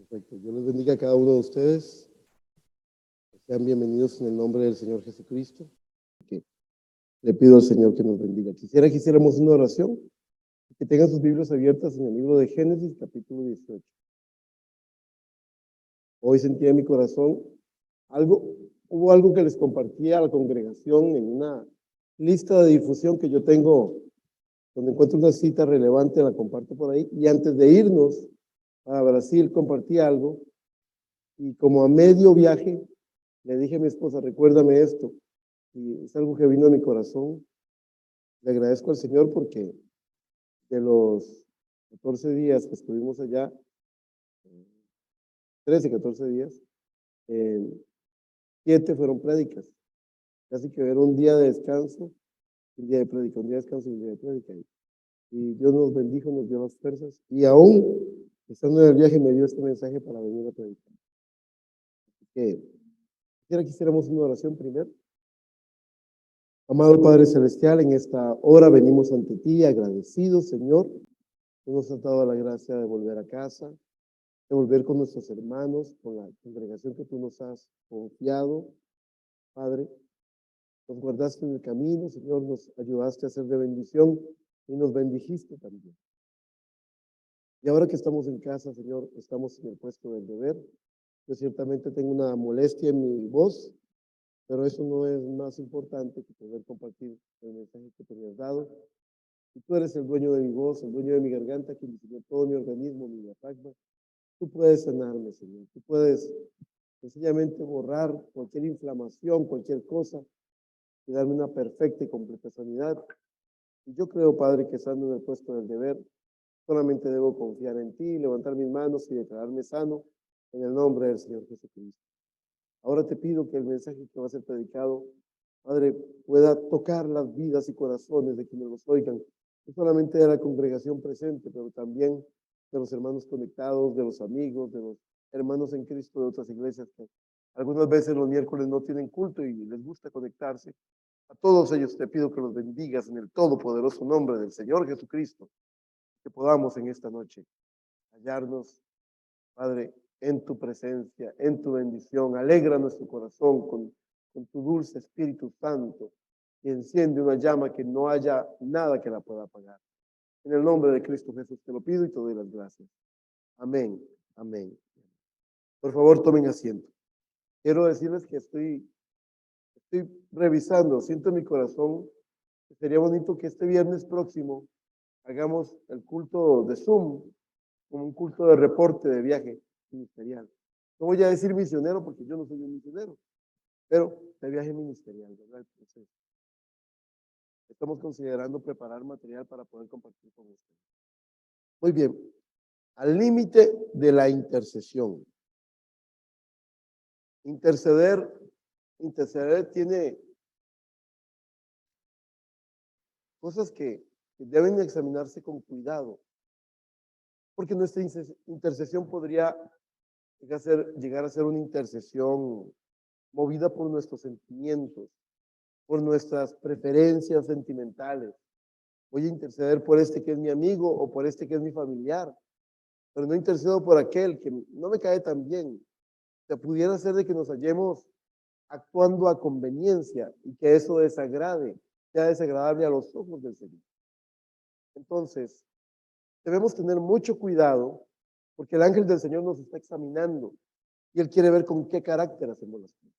Perfecto. Dios les bendiga a cada uno de ustedes. Sean bienvenidos en el nombre del Señor Jesucristo. Que le pido al Señor que nos bendiga. Quisiera que hiciéramos una oración, que tengan sus Biblias abiertas en el libro de Génesis, capítulo 18. Hoy sentí en mi corazón hubo algo que les compartí a la congregación en una lista de difusión que yo tengo, donde encuentro una cita relevante, la comparto por ahí. Y antes de irnos a Brasil, compartí algo. Y como a medio viaje, le dije a mi esposa, recuérdame esto. Y es algo que vino a mi corazón. Le agradezco al Señor porque de los 14 días que estuvimos allá, 13, 14 días, 7 fueron prédicas. Casi que era un día de descanso, un día de prédica, un día de descanso y un día de prédica. Y Dios nos bendijo, nos dio las fuerzas. Y aún estando en el viaje me dio este mensaje para venir a predicar. Así que quisiera que hiciéramos una oración primero. Amado Padre Celestial, en esta hora venimos ante ti agradecidos, Señor. Tú nos has dado la gracia de volver a casa, de volver con nuestros hermanos, con la congregación que tú nos has confiado, Padre. Nos guardaste en el camino, Señor, nos ayudaste a ser de bendición y nos bendijiste también. Y ahora que estamos en casa, Señor, estamos en el puesto del deber. Yo ciertamente tengo una molestia en mi voz, pero eso no es más importante que poder compartir el mensaje que te has dado. Y tú eres el dueño de mi voz, el dueño de mi garganta, quien diseñó todo mi organismo, mi diafragma. Tú puedes sanarme, Señor. Tú puedes sencillamente borrar cualquier inflamación, cualquier cosa, y darme una perfecta y completa sanidad. Y yo creo, Padre, que estando en el puesto del deber, solamente debo confiar en ti, levantar mis manos y declararme sano en el nombre del Señor Jesucristo. Ahora te pido que el mensaje que va a ser predicado, Padre, pueda tocar las vidas y corazones de quienes los oigan, no solamente de la congregación presente, pero también de los hermanos conectados, de los amigos, de los hermanos en Cristo de otras iglesias que algunas veces los miércoles no tienen culto y les gusta conectarse. A todos ellos te pido que los bendigas en el todopoderoso nombre del Señor Jesucristo, que podamos en esta noche hallarnos, Padre, en tu presencia, en tu bendición. Alegra nuestro corazón con tu dulce Espíritu Santo y enciende una llama que no haya nada que la pueda apagar. En el nombre de Cristo Jesús te lo pido y te doy las gracias. Amén, amén. Por favor, tomen asiento. Quiero decirles que estoy revisando, siento en mi corazón que sería bonito que este viernes próximo hagamos el culto de Zoom, como un culto de reporte de viaje ministerial. No voy a decir misionero porque yo no soy un misionero, pero de viaje ministerial, ¿verdad? Entonces, estamos considerando preparar material para poder compartir con ustedes. Muy bien, al límite de la intercesión. Interceder tiene cosas que deben examinarse con cuidado, porque nuestra intercesión podría llegar a ser una intercesión movida por nuestros sentimientos, por nuestras preferencias sentimentales. Voy a interceder por este que es mi amigo o por este que es mi familiar, pero no intercedo por aquel que no me cae tan bien. O sea, pudiera ser de que nos hallemos actuando a conveniencia y que eso sea desagradable a los ojos del Señor. Entonces, debemos tener mucho cuidado porque el ángel del Señor nos está examinando y Él quiere ver con qué carácter hacemos las cosas.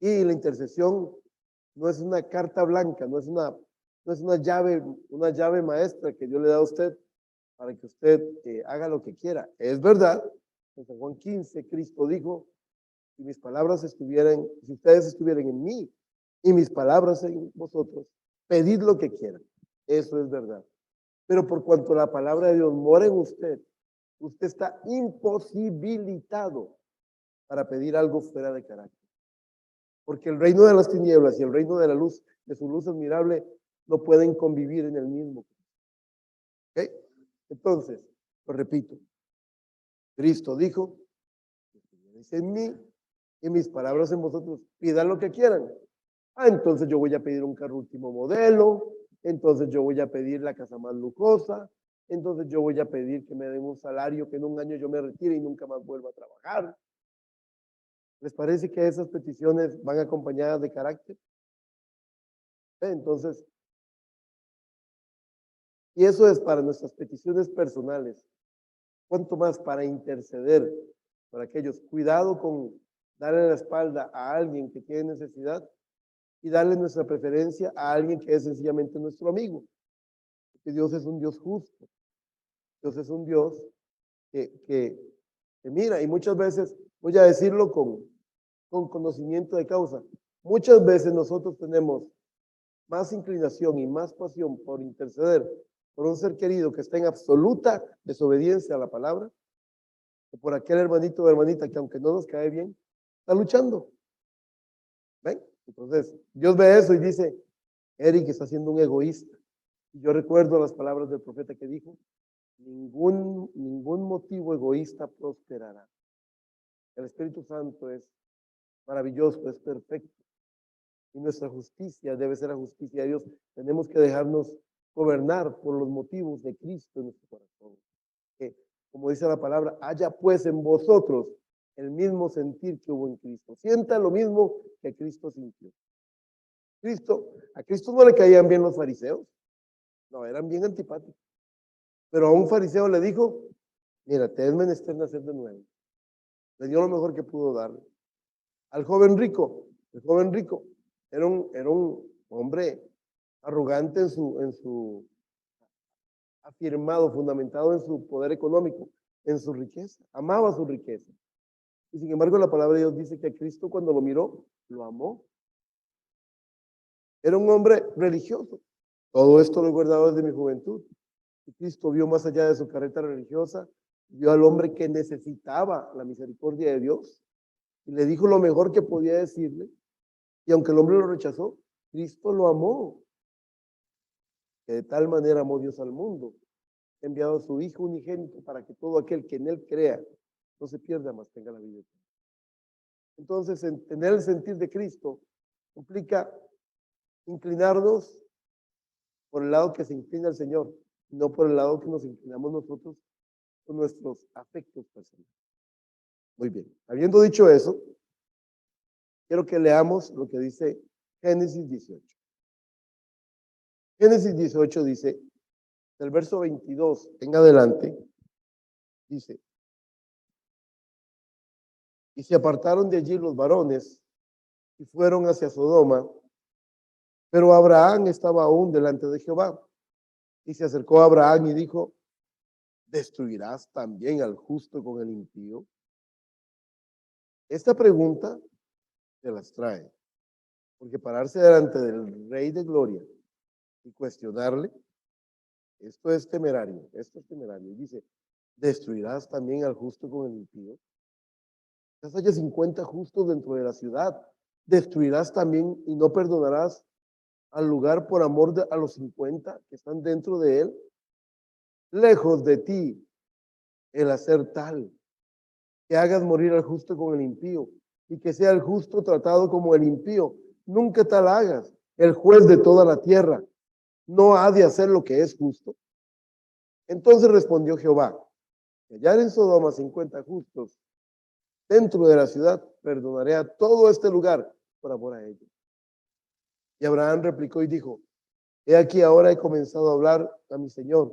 Y la intercesión no es una carta blanca, no es una llave maestra que Dios le da a usted para que usted haga lo que quiera. Es verdad, en San Juan 15, Cristo dijo, si ustedes estuvieran en mí y mis palabras en vosotros, pedid lo que quieran. Eso es verdad. Pero por cuanto la palabra de Dios mora en usted, usted está imposibilitado para pedir algo fuera de carácter. Porque el reino de las tinieblas y el reino de la luz, de su luz admirable, no pueden convivir en el mismo. ¿Okay? Entonces, lo repito, Cristo dijo, si en mí y mis palabras en vosotros, pidan lo que quieran. Entonces yo voy a pedir un carro último modelo, entonces yo voy a pedir la casa más lujosa, entonces yo voy a pedir que me den un salario, que en un año yo me retire y nunca más vuelva a trabajar. ¿Les parece que esas peticiones van acompañadas de carácter? Entonces, y eso es para nuestras peticiones personales. ¿Cuánto más para interceder por aquellos? Cuidado con darle la espalda a alguien que tiene necesidad y darle nuestra preferencia a alguien que es sencillamente nuestro amigo. Porque Dios es un Dios justo. Dios es un Dios que mira, y muchas veces, voy a decirlo con conocimiento de causa, muchas veces nosotros tenemos más inclinación y más pasión por interceder por un ser querido que está en absoluta desobediencia a la palabra, que por aquel hermanito o hermanita que aunque no nos cae bien, está luchando. ¿Ven? Entonces, Dios ve eso y dice, Eric está siendo un egoísta. Y yo recuerdo las palabras del profeta que dijo, ningún motivo egoísta prosperará. El Espíritu Santo es maravilloso, es perfecto. Y nuestra justicia debe ser la justicia de Dios. Tenemos que dejarnos gobernar por los motivos de Cristo en nuestro corazón. Que, como dice la palabra, haya pues en vosotros el mismo sentir que hubo en Cristo. Sienta lo mismo que Cristo sintió. A Cristo no le caían bien los fariseos. No, eran bien antipáticos. Pero a un fariseo le dijo, mira, te es menester nacer de nuevo. Le dio lo mejor que pudo darle. Al joven rico, el joven rico era un hombre arrogante en su afirmado, fundamentado en su poder económico, en su riqueza, amaba su riqueza. Y sin embargo la palabra de Dios dice que a Cristo cuando lo miró, lo amó. Era un hombre religioso. Todo esto lo he guardado desde mi juventud. Y Cristo vio más allá de su carreta religiosa, vio al hombre que necesitaba la misericordia de Dios y le dijo lo mejor que podía decirle. Y aunque el hombre lo rechazó, Cristo lo amó. Que de tal manera amó Dios al mundo, ha enviado a su Hijo unigénito para que todo aquel que en él crea no se pierda, mas tenga la vida eterna. Entonces, entender el sentir de Cristo implica inclinarnos por el lado que se inclina el Señor, no por el lado que nos inclinamos nosotros con nuestros afectos personales. Muy bien, habiendo dicho eso, quiero que leamos lo que dice Génesis 18. Génesis 18 dice, del verso 22 en adelante, dice, y se apartaron de allí los varones y fueron hacia Sodoma, pero Abraham estaba aún delante de Jehová. Y se acercó a Abraham y dijo, ¿destruirás también al justo con el impío? Esta pregunta se las trae, porque pararse delante del Rey de Gloria y cuestionarle, esto es temerario. Y dice, ¿destruirás también al justo con el impío? Quizás haya 50 justos dentro de la ciudad. ¿Destruirás también y no perdonarás al lugar por amor a los 50 que están dentro de él? Lejos de ti el hacer tal, que hagas morir al justo con el impío y que sea el justo tratado como el impío. Nunca tal hagas. El juez de toda la tierra no ha de hacer lo que es justo. Entonces respondió Jehová, si hallar en Sodoma 50 justos dentro de la ciudad, perdonaré a todo este lugar por amor a ellos. Y Abraham replicó y dijo, he aquí ahora he comenzado a hablar a mi Señor,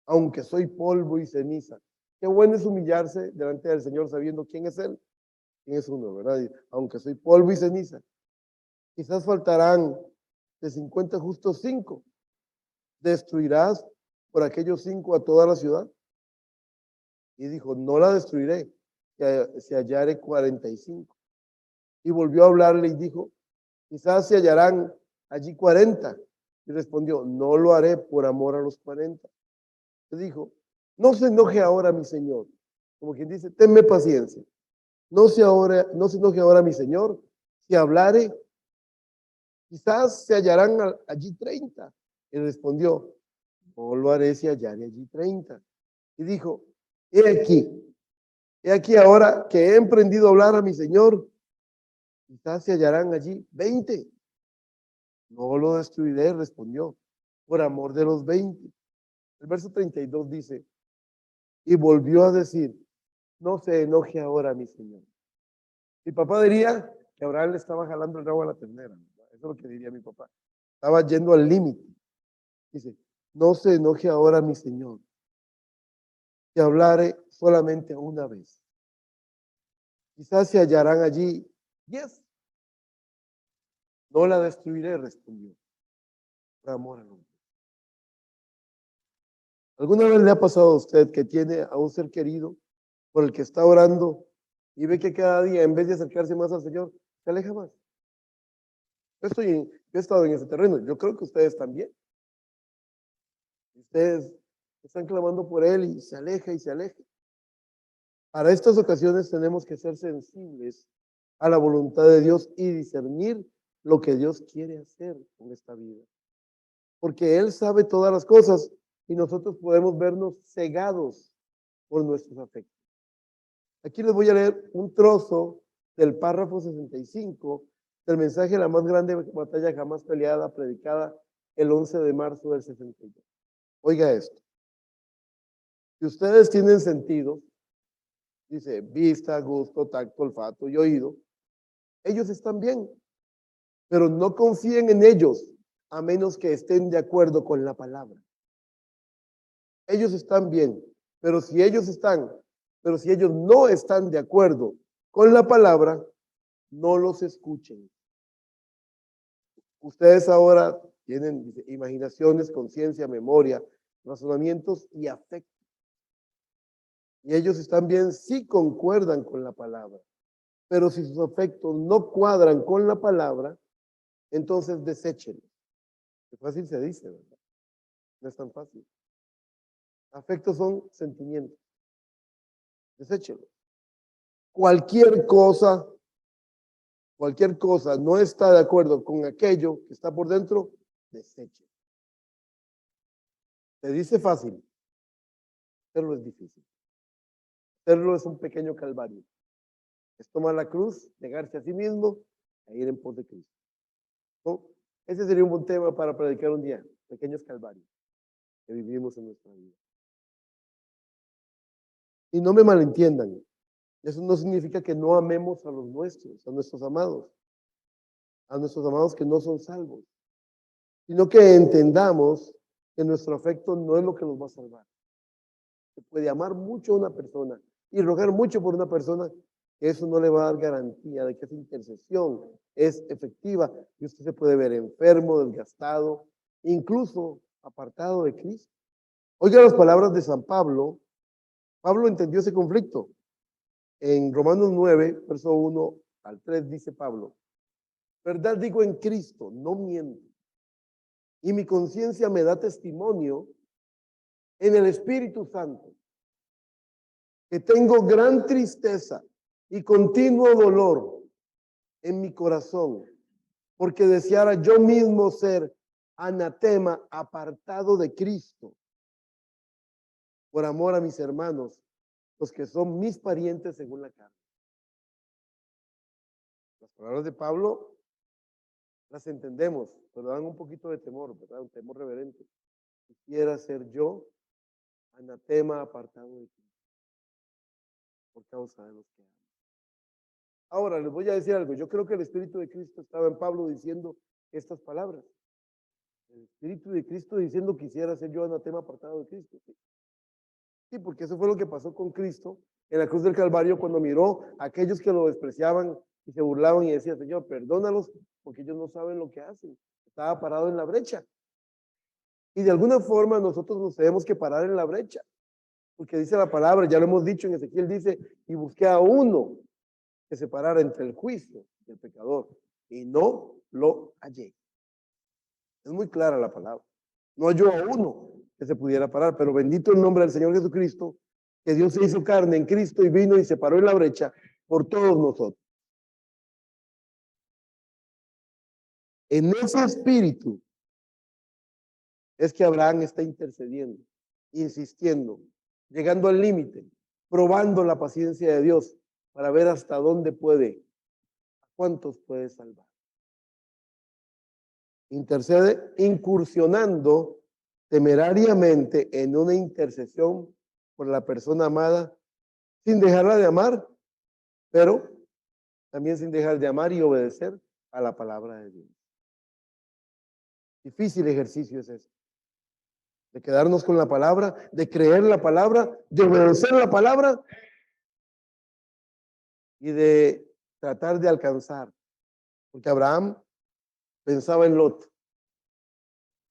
aunque soy polvo y ceniza. Qué bueno es humillarse delante del Señor sabiendo quién es Él, quién es uno, ¿verdad? Aunque soy polvo y ceniza. Quizás faltarán de 50 justos 5. ¿Destruirás por aquellos 5 a toda la ciudad? Y dijo, no la destruiré, que se hallare 45. Y volvió a hablarle y dijo, quizás se hallarán allí 40. Y respondió, no lo haré por amor a los 40. Le dijo, no se enoje ahora mi Señor. Como quien dice, tenme paciencia. No se enoje ahora mi Señor. Si hablare, quizás se hallarán allí 30. Y respondió, no lo haré si hallare allí 30. Y dijo, he aquí ahora que he emprendido a hablar a mi Señor, quizás se hallarán allí 20. No lo destruiré, respondió, por amor de los 20. El verso 32 dice, y volvió a decir, no se enoje ahora mi señor. Mi papá diría que Abraham le estaba jalando el rabo a la ternera, ¿verdad? Eso es lo que diría mi papá. Estaba yendo al límite. Dice, no se enoje ahora mi señor, que hablaré solamente una vez. Quizás se hallarán allí 10. No la destruiré, respondió, por amor al hombre. ¿Alguna vez le ha pasado a usted que tiene a un ser querido por el que está orando y ve que cada día, en vez de acercarse más al Señor, se aleja más? Yo he estado en ese terreno, yo creo que ustedes también. Ustedes están clamando por Él y se aleja y se aleja. Para estas ocasiones tenemos que ser sensibles a la voluntad de Dios y discernir lo que Dios quiere hacer con esta vida. Porque Él sabe todas las cosas y nosotros podemos vernos cegados por nuestros afectos. Aquí les voy a leer un trozo del párrafo 65 del mensaje La más grande batalla jamás peleada, predicada el 11 de marzo del 62. Oiga esto. Si ustedes tienen sentido, dice vista, gusto, tacto, olfato y oído, ellos están bien, pero no confíen en ellos a menos que estén de acuerdo con la palabra. Ellos están bien, pero si ellos no están de acuerdo con la palabra, no los escuchen. Ustedes ahora tienen dice, imaginaciones, conciencia, memoria, razonamientos y afectos. Y ellos están bien si concuerdan con la palabra. Pero si sus afectos no cuadran con la palabra, entonces deséchenlos. Qué fácil se dice, ¿verdad? No es tan fácil. Afectos son sentimientos. Deséchenlos. Cualquier cosa no está de acuerdo con aquello que está por dentro, deseche. Se dice fácil, hacerlo es difícil. Hacerlo es un pequeño calvario. Es tomar la cruz, negarse a sí mismo e ir en pos de Cristo. ¿No? Ese sería un buen tema para predicar un día, pequeños calvarios que vivimos en nuestra vida. Y no me malentiendan, eso no significa que no amemos a los nuestros, a nuestros amados que no son salvos, sino que entendamos que nuestro afecto no es lo que nos va a salvar. Se puede amar mucho a una persona y rogar mucho por una persona, que eso no le va a dar garantía de que esa intercesión es efectiva y usted se puede ver enfermo, desgastado, incluso apartado de Cristo. Oiga las palabras de San Pablo. Pablo entendió ese conflicto. En Romanos 9, verso 1 al 3 dice Pablo, verdad digo en Cristo, no miento. Y mi conciencia me da testimonio en el Espíritu Santo, que tengo gran tristeza y continuo dolor en mi corazón, porque deseara yo mismo ser anatema, apartado de Cristo, por amor a mis hermanos, los que son mis parientes según la carne. Las palabras de Pablo las entendemos, pero dan un poquito de temor, ¿verdad? Un temor reverente. Quisiera ser yo anatema, apartado de Cristo, por causa de los que amo. Ahora les voy a decir algo. Yo creo que el Espíritu de Cristo estaba en Pablo diciendo estas palabras. El Espíritu de Cristo diciendo quisiera ser yo anatema apartado de Cristo. ¿Sí? Sí, porque eso fue lo que pasó con Cristo en la cruz del Calvario cuando miró a aquellos que lo despreciaban y se burlaban y decía, Señor, perdónalos porque ellos no saben lo que hacen. Estaba parado en la brecha. Y de alguna forma nosotros nos tenemos que parar en la brecha. Porque dice la palabra, ya lo hemos dicho en Ezequiel, dice, y busqué a uno que separara entre el juicio y el pecador. Y no lo hallé. Es muy clara la palabra. No halló a uno que se pudiera parar, pero bendito el nombre del Señor Jesucristo, que Dios se hizo carne en Cristo y vino y se paró en la brecha por todos nosotros. En ese espíritu es que Abraham está intercediendo, insistiendo, llegando al límite, probando la paciencia de Dios para ver hasta dónde puede, a cuántos puede salvar. Intercede incursionando temerariamente en una intercesión por la persona amada, sin dejarla de amar, pero también sin dejar de amar y obedecer a la palabra de Dios. Difícil ejercicio es ese, de quedarnos con la palabra, de creer la palabra, de obedecer la palabra y de tratar de alcanzar. Porque Abraham pensaba en Lot.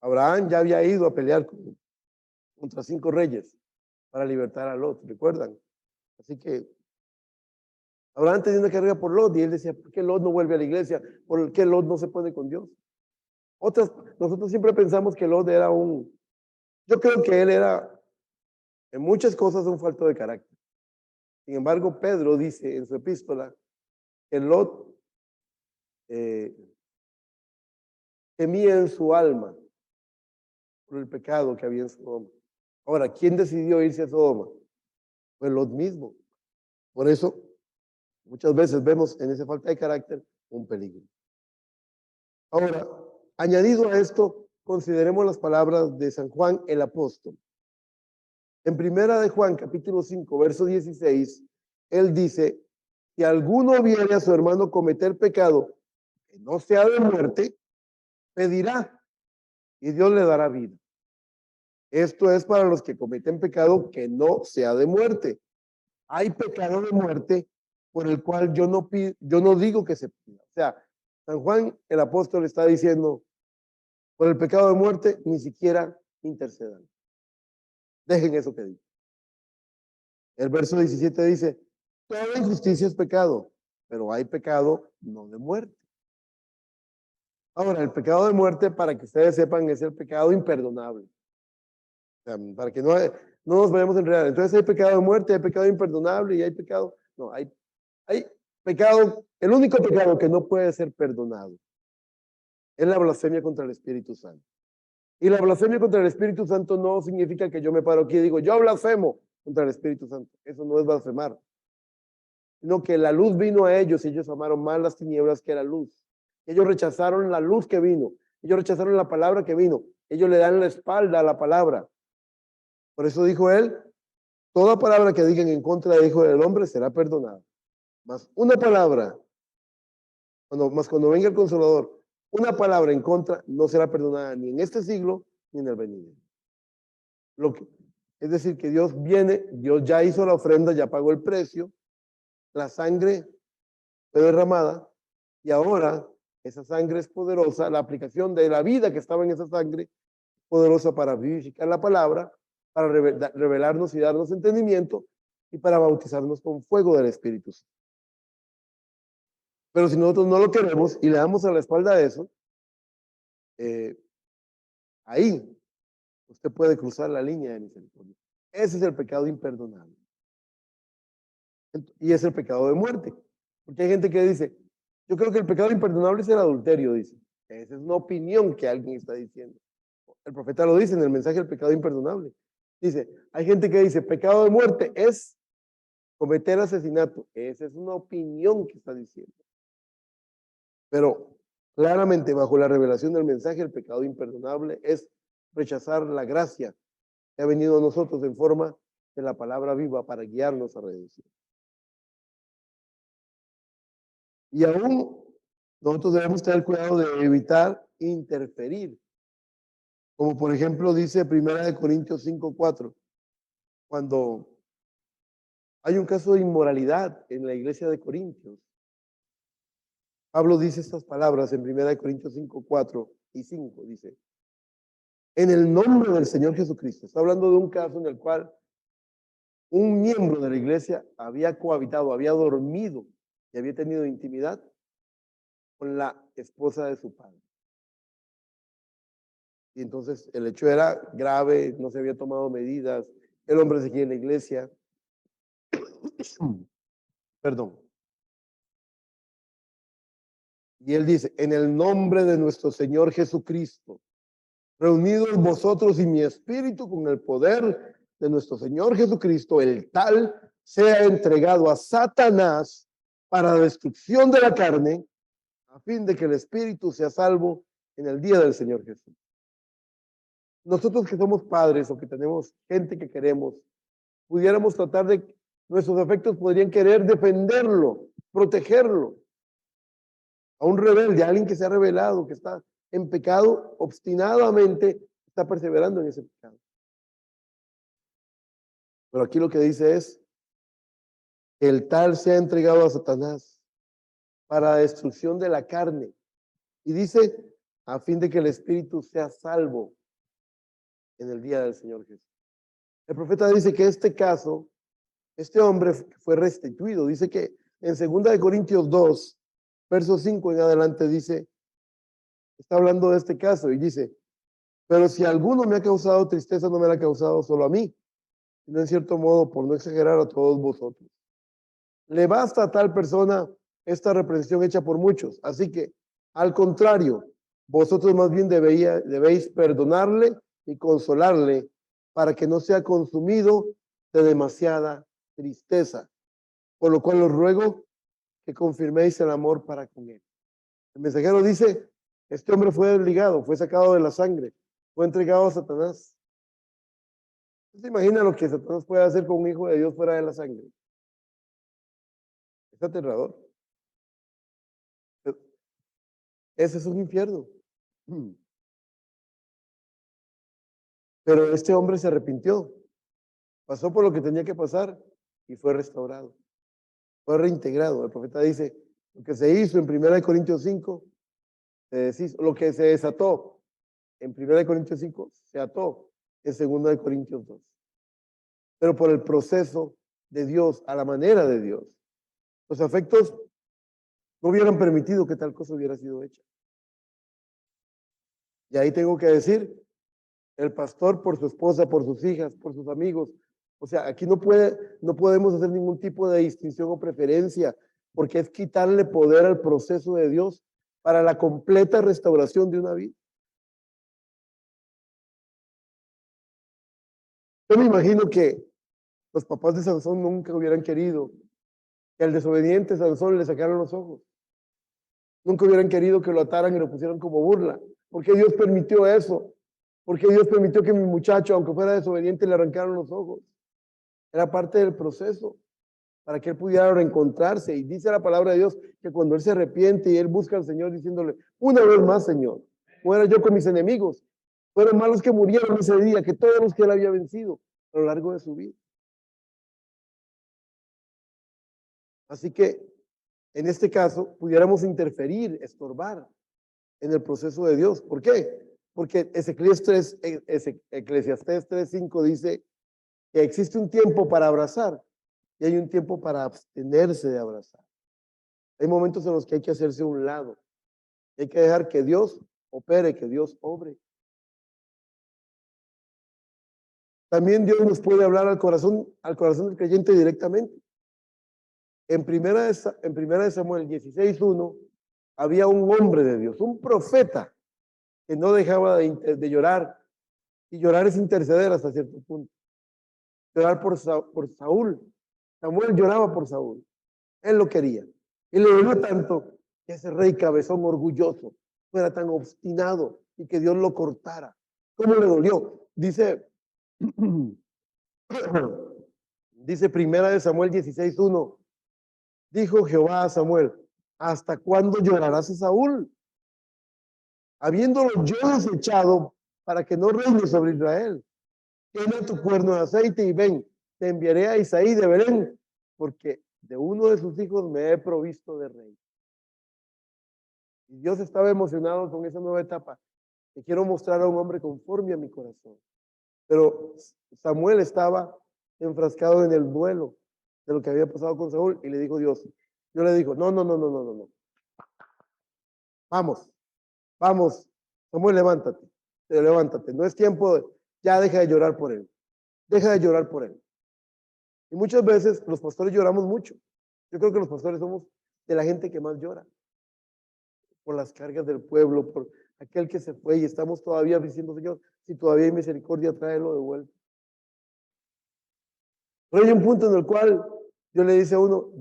Abraham ya había ido a pelear contra 5 reyes para libertar a Lot, ¿recuerdan? Así que Abraham tenía una carga por Lot y él decía, ¿por qué Lot no vuelve a la iglesia? ¿Por qué Lot no se pone con Dios? Nosotros siempre pensamos que Lot era yo creo que él era en muchas cosas un falto de carácter. Sin embargo, Pedro dice en su epístola que Lot eh, temía en su alma por el pecado que había en Sodoma. Ahora, ¿quién decidió irse a Sodoma? Pues Lot mismo. Por eso, muchas veces vemos en esa falta de carácter un peligro. Ahora, añadido a esto, consideremos las palabras de San Juan el apóstol. En primera de Juan, capítulo 5, verso 16, él dice, si alguno viene a su hermano cometer pecado que no sea de muerte, pedirá y Dios le dará vida. Esto es para los que cometen pecado que no sea de muerte. Hay pecado de muerte por el cual yo no digo que se pida. O sea, San Juan el apóstol está diciendo, por el pecado de muerte ni siquiera intercedan. Dejen eso que digo. El verso 17 dice, toda injusticia es pecado, pero hay pecado no de muerte. Ahora, el pecado de muerte, para que ustedes sepan, es el pecado imperdonable. O sea, para que no nos vayamos a enredar. Entonces hay pecado de muerte, hay pecado imperdonable y hay pecado, no, hay pecado, el único pecado que no puede ser perdonado es la blasfemia contra el Espíritu Santo. Y la blasfemia contra el Espíritu Santo no significa que yo me paro aquí y digo, yo blasfemo contra el Espíritu Santo. Eso no es blasfemar. Sino que la luz vino a ellos y ellos amaron más las tinieblas que la luz. Ellos rechazaron la luz que vino. Ellos rechazaron la palabra que vino. Ellos le dan la espalda a la palabra. Por eso dijo él, toda palabra que digan en contra del Hijo del Hombre será perdonada. Más una palabra, cuando venga el Consolador, una palabra en contra no será perdonada ni en este siglo ni en el venidero. Es decir, que Dios viene, Dios ya hizo la ofrenda, ya pagó el precio, la sangre fue derramada y ahora esa sangre es poderosa, la aplicación de la vida que estaba en esa sangre, poderosa para vivificar la palabra, para revelarnos y darnos entendimiento y para bautizarnos con fuego del Espíritu Santo. Pero si nosotros no lo queremos y le damos a la espalda de eso, ahí usted puede cruzar la línea de misericordia. Ese es el pecado imperdonable. Y es el pecado de muerte. Porque hay gente que dice, yo creo que el pecado imperdonable es el adulterio, dice. Esa es una opinión que alguien está diciendo. El profeta lo dice en el mensaje del pecado imperdonable. Dice, hay gente que dice, pecado de muerte es cometer asesinato. Esa es una opinión que está diciendo. Pero claramente bajo la revelación del mensaje, el pecado imperdonable es rechazar la gracia que ha venido a nosotros en forma de la palabra viva para guiarnos a redención. Y aún nosotros debemos tener cuidado de evitar interferir. Como por ejemplo dice 1 Corintios 5:4, cuando hay un caso de inmoralidad en la iglesia de Corintios. Pablo dice estas palabras en 1 Corintios 5:4 y 5, dice, en el nombre del Señor Jesucristo. Está hablando de un caso en el cual un miembro de la iglesia había cohabitado, había dormido y había tenido intimidad con la esposa de su padre. Y entonces el hecho era grave, no se había tomado medidas, el hombre seguía en la iglesia. Perdón. Y él dice, en el nombre de nuestro Señor Jesucristo, reunidos vosotros y mi espíritu con el poder de nuestro Señor Jesucristo, el tal sea entregado a Satanás para la destrucción de la carne, a fin de que el espíritu sea salvo en el día del Señor Jesús. nosotros que somos padres o que tenemos gente que queremos, pudiéramos tratar de, nuestros afectos podrían querer defenderlo, protegerlo. A un rebelde, a alguien que se ha rebelado, que está en pecado, obstinadamente está perseverando en ese pecado. Pero aquí lo que dice es que el tal se ha entregado a Satanás para la destrucción de la carne. Y dice, a fin de que el espíritu sea salvo en el día del Señor Jesús. El profeta dice que este caso, este hombre fue restituido. Dice que en 2 Corintios 2, verso 5 en adelante dice, está hablando de este caso y dice, pero si alguno me ha causado tristeza, no me la ha causado solo a mí, sino en cierto modo, por no exagerar, a todos vosotros. Le basta a tal persona esta reprensión hecha por muchos. Así que, al contrario, vosotros más bien debéis perdonarle y consolarle para que no sea consumido de demasiada tristeza. Por lo cual os ruego que confirméis el amor para con él. El mensajero dice, este hombre fue desligado, fue sacado de la sangre, fue entregado a Satanás. ¿Se imagina lo que Satanás puede hacer con un hijo de Dios fuera de la sangre? Es aterrador. Ese es un infierno. Pero este hombre se arrepintió, pasó por lo que tenía que pasar y fue restaurado, fue reintegrado. El profeta dice, lo que se hizo en 1 Corintios 5, se deshizo. Lo que se desató en 1 Corintios 5, se ató en 2 Corintios 2. Pero por el proceso de Dios, a la manera de Dios, los afectos no hubieran permitido que tal cosa hubiera sido hecha. Y ahí tengo que decir, el pastor por su esposa, por sus hijas, por sus amigos. O sea, aquí no podemos hacer ningún tipo de distinción o preferencia, porque es quitarle poder al proceso de Dios para la completa restauración de una vida. Yo me imagino que los papás de Sansón nunca hubieran querido que al desobediente Sansón le sacaran los ojos. Nunca hubieran querido que lo ataran y lo pusieran como burla. ¿Por qué Dios permitió eso? ¿Por qué Dios permitió que mi muchacho, aunque fuera desobediente, le arrancaran los ojos? Era parte del proceso para que él pudiera reencontrarse. Y dice la palabra de Dios que cuando él se arrepiente y él busca al Señor diciéndole, una vez más, Señor, fuera yo con mis enemigos, fueron malos que murieron ese día, que todos los que él había vencido a lo largo de su vida. Así que en este caso pudiéramos interferir, estorbar en el proceso de Dios. ¿Por qué? Porque Eclesiastés 3:5 dice que existe un tiempo para abrazar y hay un tiempo para abstenerse de abrazar. Hay momentos en los que hay que hacerse a un lado. Hay que dejar que Dios opere, que Dios obre. También Dios nos puede hablar al corazón del creyente directamente. En primera de Samuel 16:1 había un hombre de Dios, un profeta que no dejaba de llorar. Y llorar es interceder hasta cierto punto. Llorar por Saúl. Samuel lloraba por Saúl. Él lo quería. Y le dolió tanto que ese rey cabezón orgulloso fuera tan obstinado y que Dios lo cortara. ¿Cómo le dolió? Dice, dice primera de Samuel 16:1. Dijo Jehová a Samuel, ¿hasta cuándo llorarás a Saúl? Habiéndolo yo desechado para que no reine sobre Israel. Llena tu cuerno de aceite y ven, te enviaré a Isaí de Belén, porque de uno de sus hijos me he provisto de rey. Y Dios estaba emocionado con esa nueva etapa. Te quiero mostrar a un hombre conforme a mi corazón. Pero Samuel estaba enfrascado en el duelo de lo que había pasado con Saúl y le dijo Dios, yo le digo, no. Vamos, Samuel, levántate. No es tiempo, ya deja de llorar por él. Deja de llorar por él. Y muchas veces los pastores lloramos mucho. Yo creo que los pastores somos de la gente que más llora. Por las cargas del pueblo, por aquel que se fue y estamos todavía diciendo, Señor, si todavía hay misericordia, tráelo de vuelta. Pero hay un punto en el cual yo le dice a uno,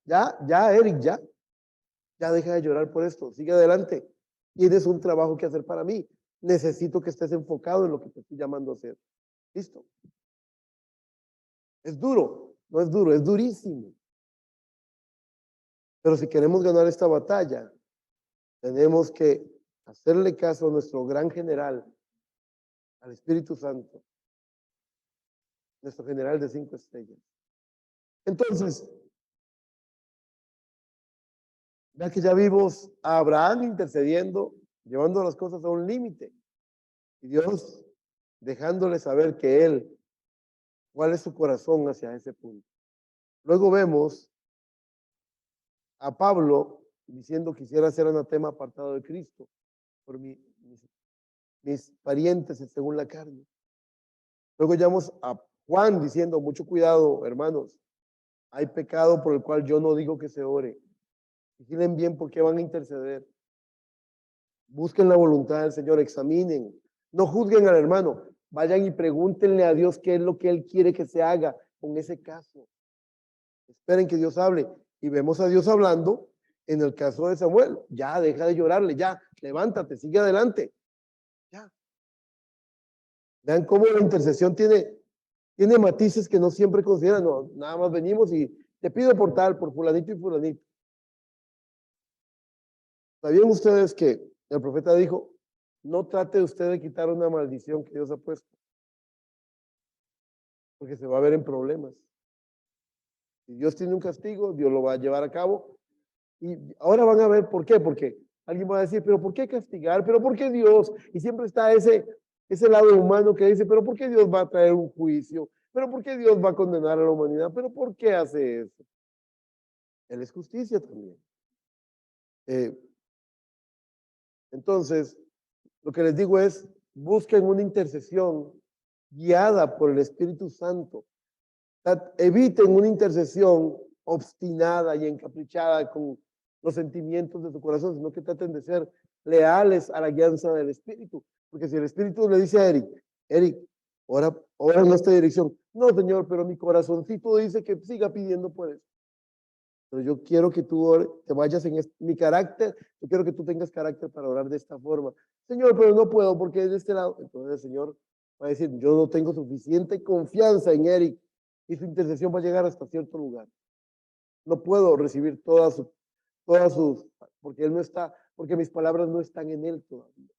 Eric, ya deja de llorar por esto, sigue adelante. Tienes un trabajo que hacer para mí. necesito que estés enfocado en lo que te estoy llamando a hacer. ¿Listo? Es duro, no es duro, es durísimo. Pero si queremos ganar esta batalla, tenemos que hacerle caso a nuestro gran general, al Espíritu Santo, nuestro general de 5 estrellas. Entonces, ya que ya vimos a Abraham intercediendo, llevando las cosas a un límite, y Dios dejándole saber que él, cuál es su corazón hacia ese punto. Luego vemos a Pablo diciendo: quisiera ser anatema apartado de Cristo por mis parientes según la carne. Luego llamamos a Juan diciendo: mucho cuidado, hermanos, hay pecado por el cual yo no digo que se ore. Vigilen bien porque van a interceder. Busquen la voluntad del Señor, examinen, no juzguen al hermano, vayan y pregúntenle a Dios qué es lo que Él quiere que se haga con ese caso. Esperen que Dios hable. Y vemos a Dios hablando en el caso de Samuel. Ya, deja de llorarle, ya, levántate, sigue adelante. Ya. Vean cómo la intercesión tiene matices que no siempre consideran. No, nada más venimos y te pido por tal, por fulanito y fulanito. ¿Sabían ustedes que el profeta dijo: no trate usted de quitar una maldición que Dios ha puesto, porque se va a ver en problemas? Si Dios tiene un castigo, Dios lo va a llevar a cabo. Y ahora van a ver por qué, porque alguien va a decir: pero ¿por qué castigar? ¿Pero por qué Dios? Y siempre está ese lado humano que dice: pero ¿por qué Dios va a traer un juicio? ¿Pero por qué Dios va a condenar a la humanidad? ¿Pero por qué hace eso? Él es justicia también. Entonces, lo que les digo es: busquen una intercesión guiada por el Espíritu Santo. Eviten una intercesión obstinada y encaprichada con los sentimientos de su corazón, sino que traten de ser leales a la guianza del Espíritu. Porque si el Espíritu le dice a Eric, ora en esta dirección. No, Señor, pero mi corazoncito dice que siga pidiendo por eso. Pero yo quiero que tú te vayas en mi carácter, yo quiero que tú tengas carácter para orar de esta forma. Señor, pero no puedo porque es de este lado. Entonces el Señor va a decir: yo no tengo suficiente confianza en Eric y su intercesión va a llegar hasta cierto lugar. No puedo recibir todas sus, porque él no está, porque mis palabras no están en él todavía.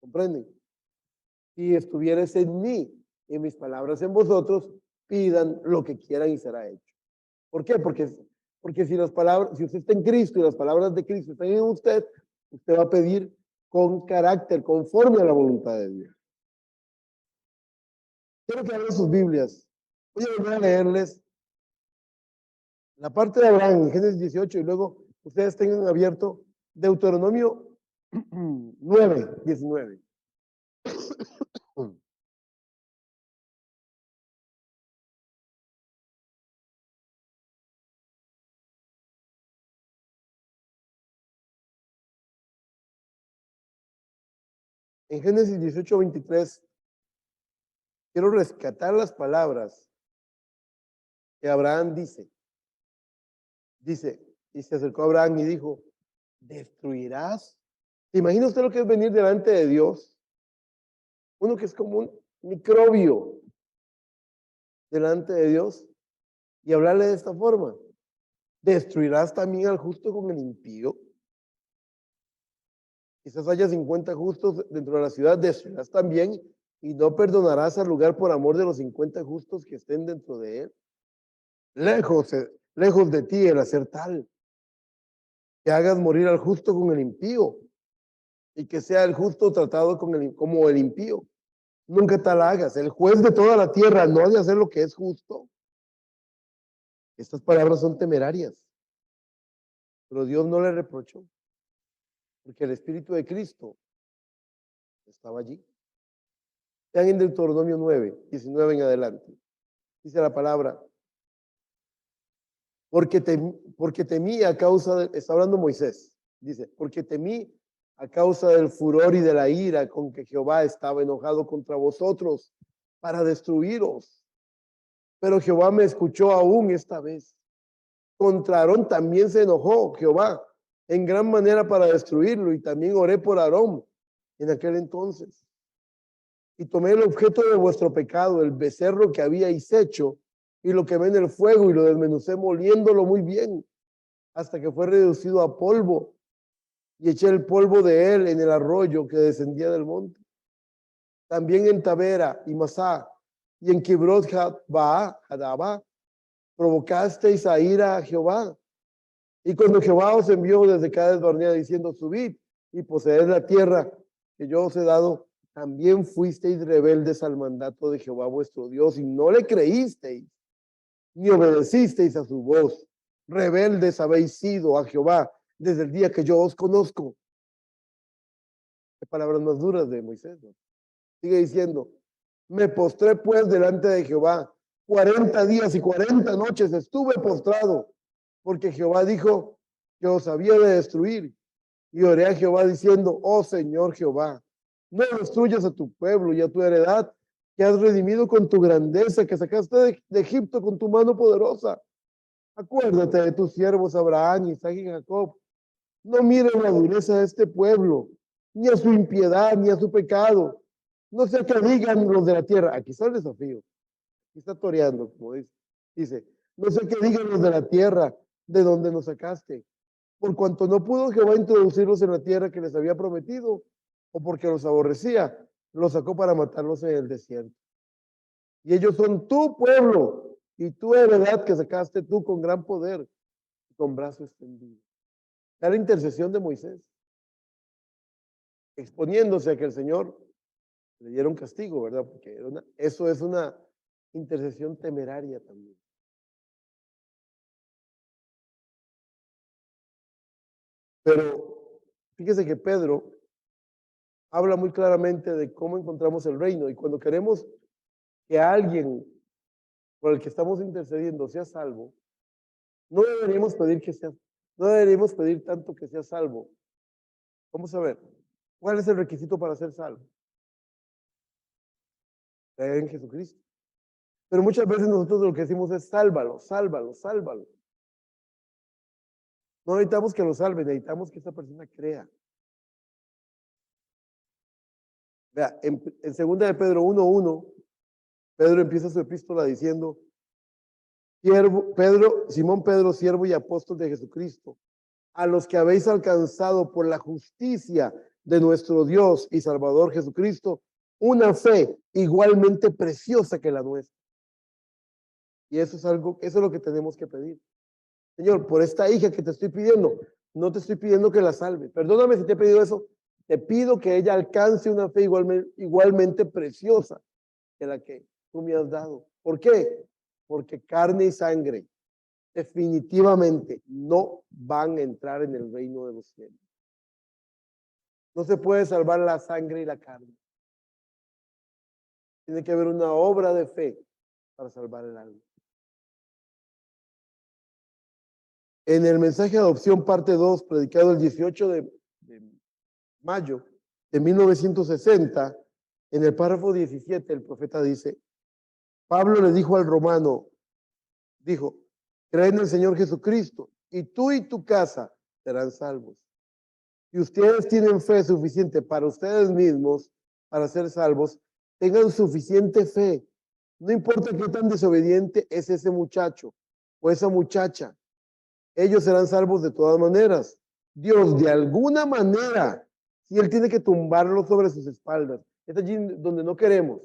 ¿Comprenden? Si estuvieres en mí y mis palabras en vosotros, pidan lo que quieran y será hecho. ¿Por qué? Porque si usted está en Cristo y las palabras de Cristo están en usted, usted va a pedir con carácter, conforme a la voluntad de Dios. Quiero que abran sus Biblias. Voy a volver a leerles la parte de Abraham en Génesis 18 y luego ustedes tengan abierto Deuteronomio 9, 19. En Génesis 18, 23, quiero rescatar las palabras que Abraham dice. Dice, y se acercó a Abraham y dijo: ¿destruirás? ¿Se imagina usted lo que es venir delante de Dios? Uno que es como un microbio delante de Dios y hablarle de esta forma: ¿destruirás también al justo con el impío? Quizás haya 50 justos dentro de la ciudad, destruirás también y no perdonarás al lugar por amor de los 50 justos que estén dentro de él. Lejos de ti el hacer tal, que hagas morir al justo con el impío y que sea el justo tratado como el impío. Nunca tal hagas. El juez de toda la tierra no ha de hacer lo que es justo. Estas palabras son temerarias, pero Dios no le reprochó, porque el Espíritu de Cristo estaba allí. Vean en Deuteronomio 9, 19 en adelante. Dice la palabra: porque temí a causa está hablando Moisés, dice: porque temí a causa del furor y de la ira con que Jehová estaba enojado contra vosotros para destruiros. Pero Jehová me escuchó aún esta vez. Contra Aarón también se enojó Jehová en gran manera para destruirlo, y también oré por Aarón en aquel entonces. Y tomé el objeto de vuestro pecado, el becerro que habíais hecho, y lo quemé en el fuego y lo desmenucé moliéndolo muy bien, hasta que fue reducido a polvo, y eché el polvo de él en el arroyo que descendía del monte. También en Tabera y Masá, y en Kibrot Hadaba, provocasteis a ira a Jehová. Y cuando Jehová os envió desde Cades Barnea diciendo, subid y poseed la tierra que yo os he dado, también fuisteis rebeldes al mandato de Jehová vuestro Dios y no le creísteis, ni obedecisteis a su voz. Rebeldes habéis sido a Jehová desde el día que yo os conozco. Qué palabras más duras de Moisés, ¿no? Sigue diciendo, me postré pues delante de Jehová, 40 días y 40 noches estuve postrado, porque Jehová dijo que os había de destruir. Y oré a Jehová diciendo, oh Señor Jehová, no destruyas a tu pueblo y a tu heredad, que has redimido con tu grandeza, que sacaste de Egipto con tu mano poderosa. Acuérdate de tus siervos Abraham, Isaac y Jacob. No mires la dureza de este pueblo, ni a su impiedad, ni a su pecado. No sea que digan los de la tierra. Aquí está el desafío. Aquí está toreando, como dice. Dice, no sé qué digan los de la tierra, de donde nos sacaste. Por cuanto no pudo Jehová introducirlos en la tierra que les había prometido, o porque los aborrecía, los sacó para matarlos en el desierto. Y ellos son tu pueblo, y tu heredad que sacaste tú con gran poder, con brazo extendido. Era la intercesión de Moisés, exponiéndose a que el Señor le diera un castigo, ¿verdad? Porque eso es una intercesión temeraria también. Pero fíjese que Pedro habla muy claramente de cómo encontramos el reino y cuando queremos que alguien por el que estamos intercediendo sea salvo, no deberíamos pedir que sea, no deberíamos pedir tanto que sea salvo. Vamos a ver, ¿cuál es el requisito para ser salvo? Creer en Jesucristo. Pero muchas veces nosotros lo que decimos es sálvalo, sálvalo, sálvalo. No necesitamos que lo salve, necesitamos que esa persona crea. Vea, en segunda de Pedro 1:1, Pedro empieza su epístola diciendo, Simón Pedro, siervo y apóstol de Jesucristo, a los que habéis alcanzado por la justicia de nuestro Dios y Salvador Jesucristo, una fe igualmente preciosa que la nuestra. Y eso es lo que tenemos que pedir. Señor, por esta hija que te estoy pidiendo, no te estoy pidiendo que la salve. Perdóname si te he pedido eso. Te pido que ella alcance una fe igualmente preciosa que la que tú me has dado. ¿Por qué? Porque carne y sangre definitivamente no van a entrar en el reino de los cielos. No se puede salvar la sangre y la carne. Tiene que haber una obra de fe para salvar el alma. En el mensaje de adopción parte 2, predicado el 18 de mayo de 1960, en el párrafo 17, el profeta dice, Pablo le dijo al romano, dijo, cree en el Señor Jesucristo y tú y tu casa serán salvos. Y ustedes tienen fe suficiente para ustedes mismos, para ser salvos, tengan suficiente fe. No importa qué tan desobediente es ese muchacho o esa muchacha, ellos serán salvos de todas maneras. Dios, de alguna manera, si Él tiene que tumbarlo sobre sus espaldas, es allí donde no queremos.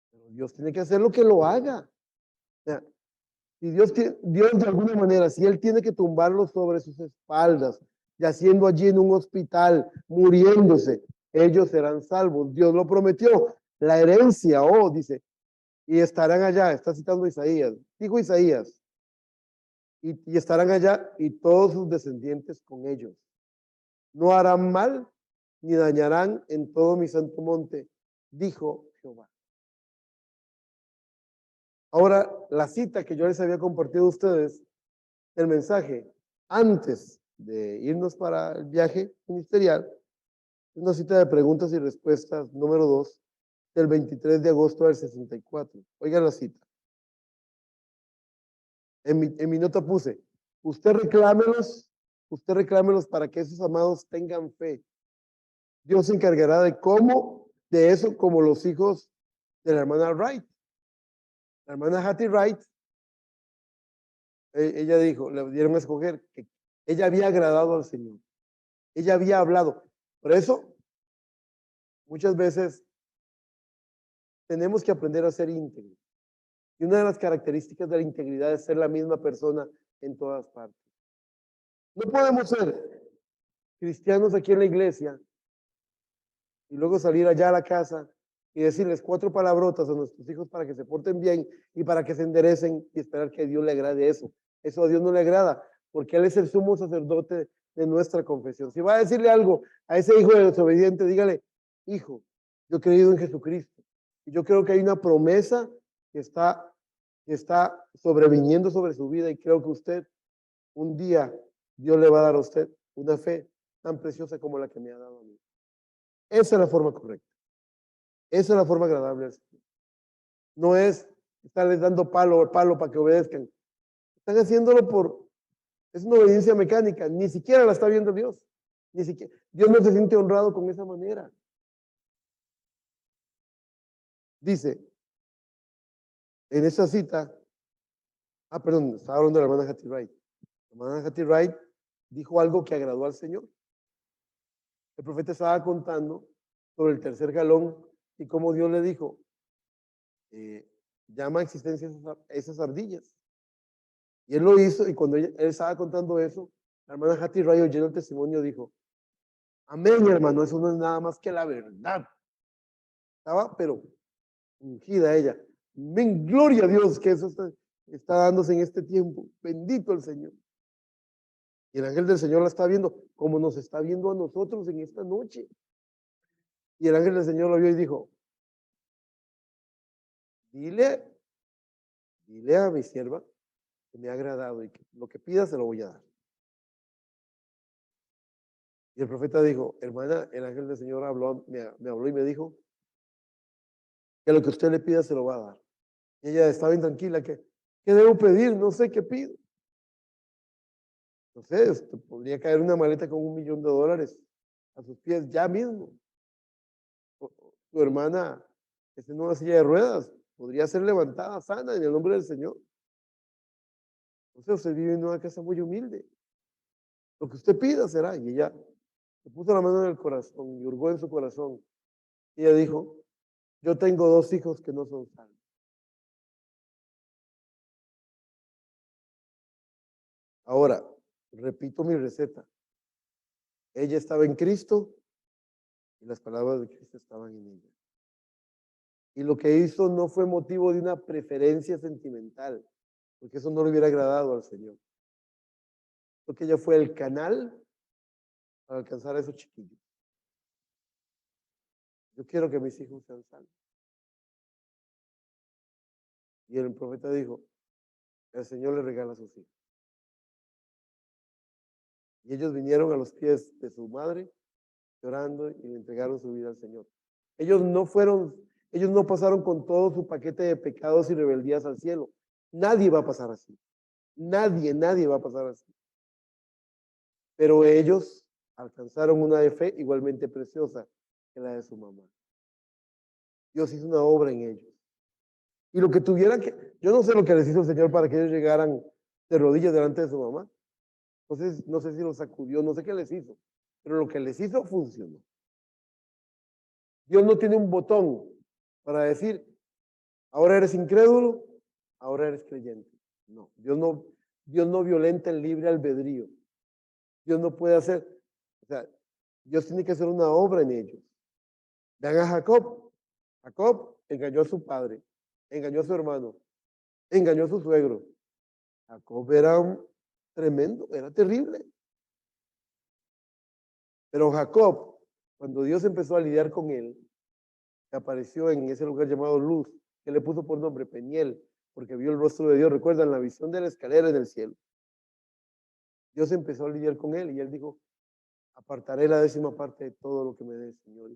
Pero Dios tiene que hacer lo que lo haga. O sea, si Dios de alguna manera, si Él tiene que tumbarlo sobre sus espaldas, yaciendo allí en un hospital, muriéndose, ellos serán salvos. Dios lo prometió. La herencia, dice, y estarán allá, está citando Isaías, dijo Isaías, y estarán allá y todos sus descendientes con ellos. No harán mal ni dañarán en todo mi santo monte, dijo Jehová. Ahora, la cita que yo les había compartido a ustedes, el mensaje, antes de irnos para el viaje ministerial, una cita de preguntas y respuestas número 2, del 23 de agosto del 64. Oigan la cita. En mi nota puse, usted reclámelos para que esos amados tengan fe. Dios se encargará de eso, como los hijos de la hermana Wright. La hermana Hattie Wright, ella dijo, le dieron a escoger que ella había agradado al Señor. Ella había hablado. Por eso, muchas veces tenemos que aprender a ser íntegros. Y una de las características de la integridad es ser la misma persona en todas partes. No podemos ser cristianos aquí en la iglesia y luego salir allá a la casa y decirles 4 palabrotas a nuestros hijos para que se porten bien y para que se enderecen y esperar que a Dios le agrade eso. Eso a Dios no le agrada, porque Él es el sumo sacerdote de nuestra confesión. Si va a decirle algo a ese hijo desobediente, dígale, hijo, yo he creído en Jesucristo. Y yo creo que hay una promesa que está sobreviniendo sobre su vida y creo que usted, un día, Dios le va a dar a usted una fe tan preciosa como la que me ha dado a mí. Esa es la forma correcta. Esa es la forma agradable al Señor. No es estarles dando palo para que obedezcan. Están haciéndolo es una obediencia mecánica. Ni siquiera la está viendo Dios. Ni siquiera. Dios no se siente honrado con esa manera. Dice, en esa cita, perdón, estaba hablando de la hermana Hattie Wright. La hermana Hattie Wright dijo algo que agradó al Señor. El profeta estaba contando sobre el tercer galón y cómo Dios le dijo, llama a existencia esas ardillas. Y él lo hizo, y cuando él estaba contando eso, la hermana Hattie Wright, oyendo el testimonio, dijo, amén, hermano, eso no es nada más que la verdad. Estaba, pero ungida ella. Amén, gloria a Dios que eso está dándose en este tiempo. Bendito el Señor. Y el ángel del Señor la está viendo como nos está viendo a nosotros en esta noche. Y el ángel del Señor lo vio y dijo, dile a mi sierva que me ha agradado y que lo que pida se lo voy a dar. Y el profeta dijo, hermana, el ángel del Señor me habló y me dijo que lo que usted le pida se lo va a dar. Y ella estaba intranquila, ¿qué debo pedir? No sé qué pido. No sé, podría caer una maleta con $1.000.000 a sus pies ya mismo. Tu hermana está en una silla de ruedas, podría ser levantada sana en el nombre del Señor. Entonces usted vive en una casa muy humilde. Lo que usted pida será. Y ella se puso la mano en el corazón y hurgó en su corazón. Y ella dijo, yo tengo 2 hijos que no son salvos. Ahora, repito mi receta. Ella estaba en Cristo y las palabras de Cristo estaban en ella. Y lo que hizo no fue motivo de una preferencia sentimental, porque eso no le hubiera agradado al Señor. Porque ella fue el canal para alcanzar a esos chiquillos. Yo quiero que mis hijos sean salvos. Y el profeta dijo, el Señor le regala a sus hijos. Y ellos vinieron a los pies de su madre, llorando, y le entregaron su vida al Señor. Ellos no pasaron con todo su paquete de pecados y rebeldías al cielo. Nadie va a pasar así. Nadie va a pasar así. Pero ellos alcanzaron una de fe igualmente preciosa que la de su mamá. Dios hizo una obra en ellos. Y lo que tuvieran yo no sé lo que les hizo el Señor para que ellos llegaran de rodillas delante de su mamá. Entonces, no sé si los sacudió, no sé qué les hizo, pero lo que les hizo funcionó. Dios no tiene un botón para decir, ahora eres incrédulo, ahora eres creyente. No, Dios no violenta el libre albedrío. Dios no puede hacer, o sea, Dios tiene que hacer una obra en ellos. Vean a Jacob. Jacob engañó a su padre, engañó a su hermano, engañó a su suegro. Jacob era tremendo, era terrible. Pero Jacob, cuando Dios empezó a lidiar con él, apareció en ese lugar llamado Luz, que le puso por nombre Peniel, porque vio el rostro de Dios. Recuerdan la visión de la escalera en el cielo. Dios empezó a lidiar con él y él dijo, apartaré la 10ª parte de todo lo que me dé, Señor.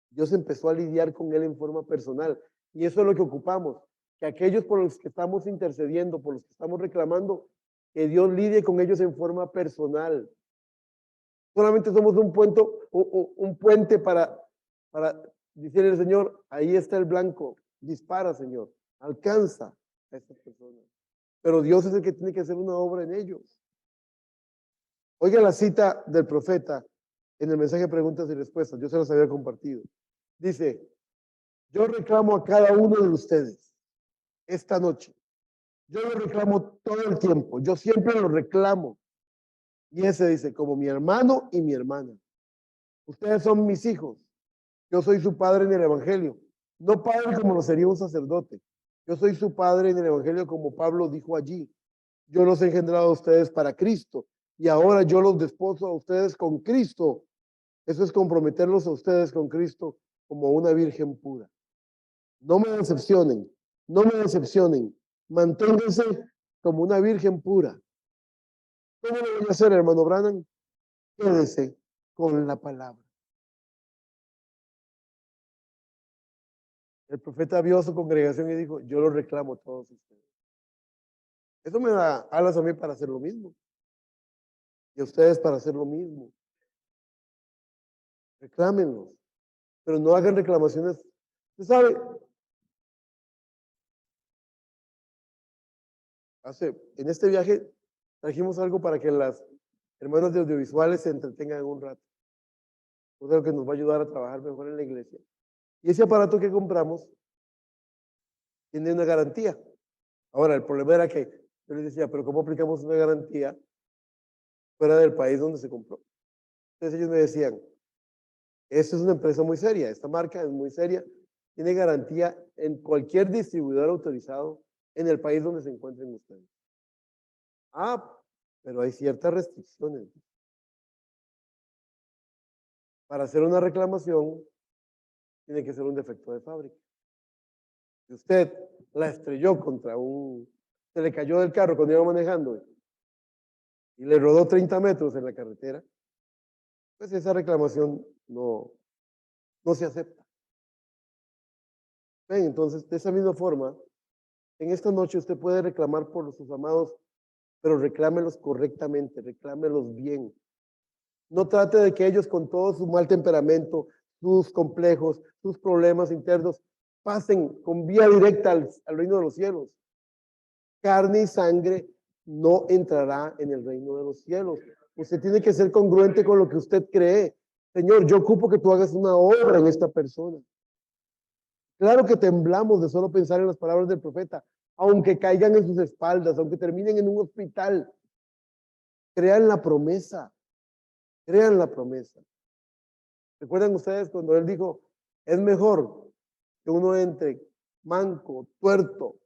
Dios empezó a lidiar con él en forma personal. Y eso es lo que ocupamos, que aquellos por los que estamos intercediendo, por los que estamos reclamando, que Dios lidie con ellos en forma personal. Solamente somos un puente para decirle al Señor, ahí está el blanco, dispara, Señor, alcanza a estas personas. Pero Dios es el que tiene que hacer una obra en ellos. Oiga la cita del profeta en el mensaje de preguntas y respuestas. Yo se los había compartido. Dice, yo reclamo a cada uno de ustedes esta noche. Yo lo reclamo todo el tiempo. Yo siempre lo reclamo. Y ese dice, como mi hermano y mi hermana. Ustedes son mis hijos. Yo soy su padre en el evangelio. No padre como lo sería un sacerdote. Yo soy su padre en el evangelio como Pablo dijo allí. Yo los he engendrado a ustedes para Cristo. Y ahora yo los desposo a ustedes con Cristo. Eso es comprometerlos a ustedes con Cristo como una virgen pura. No me decepcionen, no me decepcionen. Manténganse como una virgen pura. ¿Cómo lo voy a hacer, hermano Branham? Quédese con la palabra. El profeta vio a su congregación y dijo, yo lo reclamo a todos ustedes. Eso me da alas a mí para hacer lo mismo. Y a ustedes para hacer lo mismo. Reclámenlos. Pero no hagan reclamaciones. Usted sabe, en este viaje trajimos algo para que las hermanas de audiovisuales se entretengan un rato. Eso es lo que nos va a ayudar a trabajar mejor en la iglesia. Y ese aparato que compramos tiene una garantía. Ahora, el problema era que yo les decía, pero ¿cómo aplicamos una garantía fuera del país donde se compró? Entonces ellos me decían, esto es una empresa muy seria, esta marca es muy seria, tiene garantía en cualquier distribuidor autorizado en el país donde se encuentren ustedes. Ah, pero hay ciertas restricciones. Para hacer una reclamación, tiene que ser un defecto de fábrica. Si usted la estrelló se le cayó del carro cuando iba manejando y le rodó 30 metros en la carretera, pues esa reclamación no se acepta. Ven, entonces, de esa misma forma, en esta noche usted puede reclamar por sus amados, pero reclámelos correctamente, reclámelos bien. No trate de que ellos con todo su mal temperamento, sus complejos, sus problemas internos, pasen con vía directa al reino de los cielos. Carne y sangre no entrará en el reino de los cielos. Usted tiene que ser congruente con lo que usted cree. Señor, yo ocupo que tú hagas una obra en esta persona. Claro que temblamos de solo pensar en las palabras del profeta, aunque caigan en sus espaldas, aunque terminen en un hospital. Crean la promesa. Crean la promesa. ¿Recuerdan ustedes cuando él dijo, es mejor que uno entre manco, tuerto,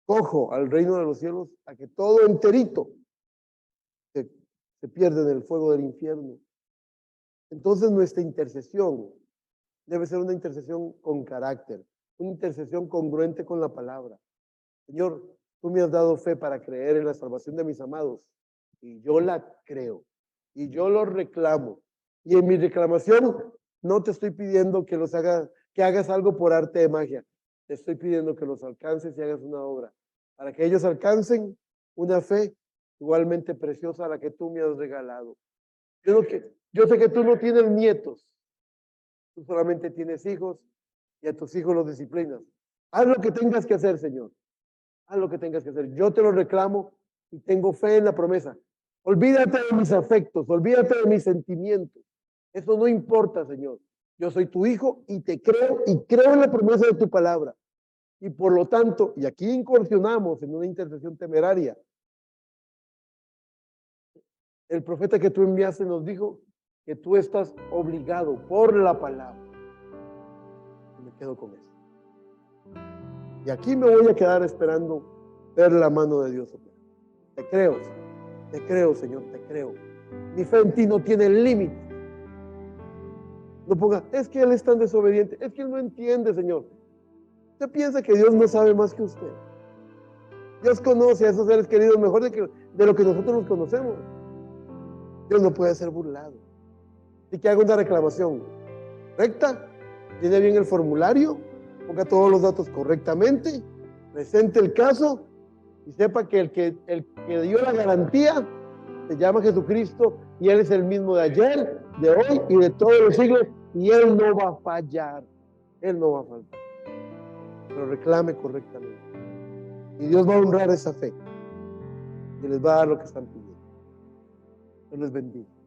cojo al reino de los cielos, a que todo enterito se pierde en el fuego del infierno? Entonces nuestra intercesión debe ser una intercesión con carácter, una intercesión congruente con la palabra. Señor, tú me has dado fe para creer en la salvación de mis amados, y yo la creo, y yo lo reclamo. Y en mi reclamación no te estoy pidiendo que hagas algo por arte de magia. Te estoy pidiendo que los alcances y hagas una obra, para que ellos alcancen una fe igualmente preciosa a la que tú me has regalado. Yo sé que tú no tienes nietos, tú solamente tienes hijos y a tus hijos los disciplinas. Haz lo que tengas que hacer, Señor. Haz lo que tengas que hacer. Yo te lo reclamo y tengo fe en la promesa. Olvídate de mis afectos, olvídate de mis sentimientos. Eso no importa, Señor. Yo soy tu hijo y te creo y creo en la promesa de tu palabra. Y por lo tanto, y aquí incursionamos en una intercesión temeraria. El profeta que tú enviaste nos dijo que tú estás obligado por la palabra. Y me quedo con eso. Y aquí me voy a quedar esperando ver la mano de Dios. Te creo, Señor, te creo. Mi fe en ti no tiene límite. No ponga, es que Él es tan desobediente, es que Él no entiende, Señor. Usted piensa que Dios no sabe más que usted. Dios conoce a esos seres queridos mejor de lo que nosotros los conocemos. Dios no puede ser burlado. Así que haga una reclamación recta, llene bien el formulario, ponga todos los datos correctamente, presente el caso y sepa que el que dio la garantía se llama Jesucristo Y Él es el mismo de ayer, de hoy y de todos los siglos. Y Él no va a fallar. Él no va a faltar. Pero reclame correctamente. Y Dios va a honrar esa fe. Y les va a dar lo que están pidiendo. Dios les bendiga.